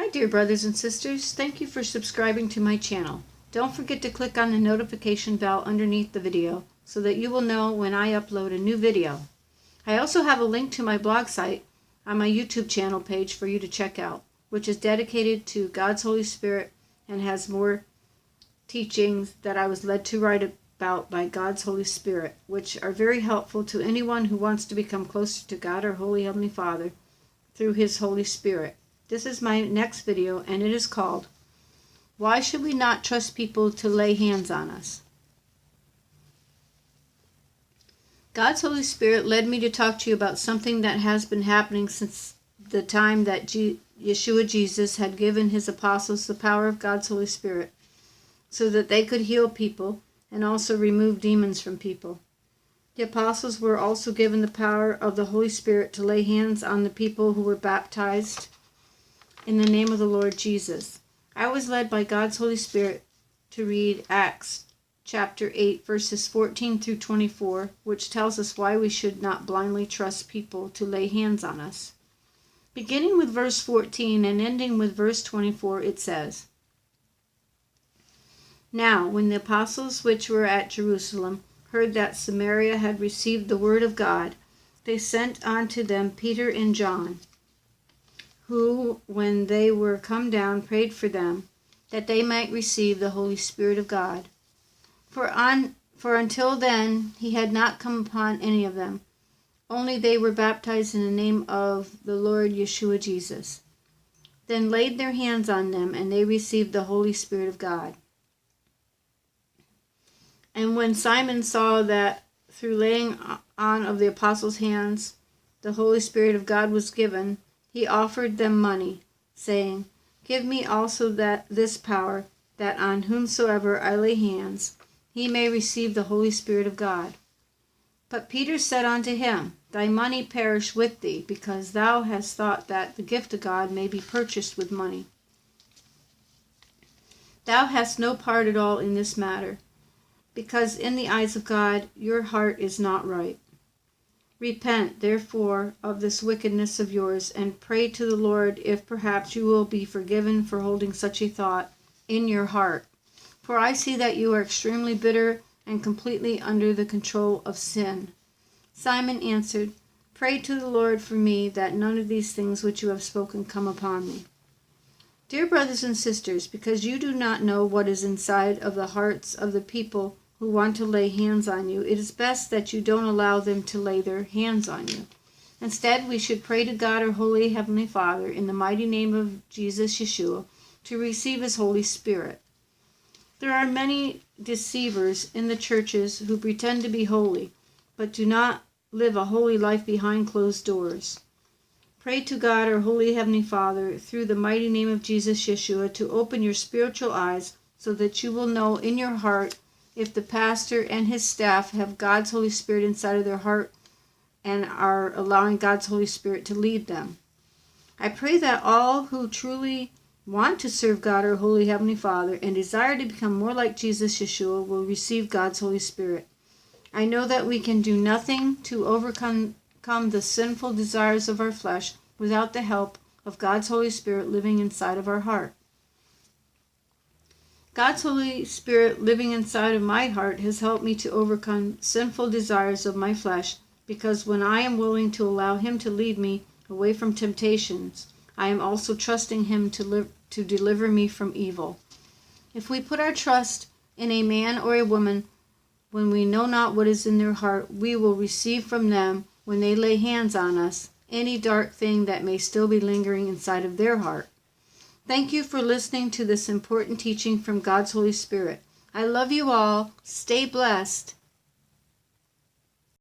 Hi dear brothers and sisters, thank you for subscribing to my channel. Don't forget to click on the notification bell underneath the video so that you will know when I upload a new video. I also have a link to my blog site on my YouTube channel page for you to check out, which is dedicated to God's Holy Spirit and has more teachings that I was led to write about by God's Holy Spirit, which are very helpful to anyone who wants to become closer to God, our Holy Heavenly Father, through His Holy Spirit. This is my next video, and it is called, Why Should We Not Trust People to Lay Hands on Us? God's Holy Spirit led me to talk to you about something that has been happening since the time that Yeshua Jesus had given His apostles the power of God's Holy Spirit so that they could heal people and also remove demons from people. The apostles were also given the power of the Holy Spirit to lay hands on the people who were baptized in the name of the Lord Jesus. I was led by God's Holy Spirit to read Acts chapter 8, verses 14 through 24, which tells us why we should not blindly trust people to lay hands on us. Beginning with verse 14 and ending with verse 24, it says, Now, when the apostles which were at Jerusalem heard that Samaria had received the word of God, they sent unto them Peter and John, who, when they were come down, prayed for them, that they might receive the Holy Spirit of God. For until then he had not come upon any of them, only they were baptized in the name of the Lord Yeshua Jesus. Then laid their hands on them, and they received the Holy Spirit of God. And when Simon saw that through laying on of the apostles' hands the Holy Spirit of God was given, he offered them money, saying, Give me also this power, that on whomsoever I lay hands, he may receive the Holy Spirit of God. But Peter said unto him, Thy money perish with thee, because thou hast thought that the gift of God may be purchased with money. Thou hast no part at all in this matter, because in the eyes of God your heart is not right. Repent, therefore, of this wickedness of yours, and pray to the Lord if perhaps you will be forgiven for holding such a thought in your heart. For I see that you are extremely bitter and completely under the control of sin. Simon answered, Pray to the Lord for me, that none of these things which you have spoken come upon me. Dear brothers and sisters, because you do not know what is inside of the hearts of the people who want to lay hands on you, it is best that you don't allow them to lay their hands on you. Instead, we should pray to God, our Holy Heavenly Father, in the mighty name of Jesus Yeshua, to receive His Holy Spirit. There are many deceivers in the churches who pretend to be holy, but do not live a holy life behind closed doors. Pray to God, our Holy Heavenly Father, through the mighty name of Jesus Yeshua, to open your spiritual eyes so that you will know in your heart if the pastor and his staff have God's Holy Spirit inside of their heart and are allowing God's Holy Spirit to lead them. I pray that all who truly want to serve God, our Holy Heavenly Father, and desire to become more like Jesus Yeshua will receive God's Holy Spirit. I know that we can do nothing to overcome the sinful desires of our flesh without the help of God's Holy Spirit living inside of our heart. God's Holy Spirit living inside of my heart has helped me to overcome sinful desires of my flesh, because when I am willing to allow Him to lead me away from temptations, I am also trusting Him to deliver me from evil. If we put our trust in a man or a woman when we know not what is in their heart, we will receive from them, when they lay hands on us, any dark thing that may still be lingering inside of their heart. Thank you for listening to this important teaching from God's Holy Spirit. I love you all. Stay blessed.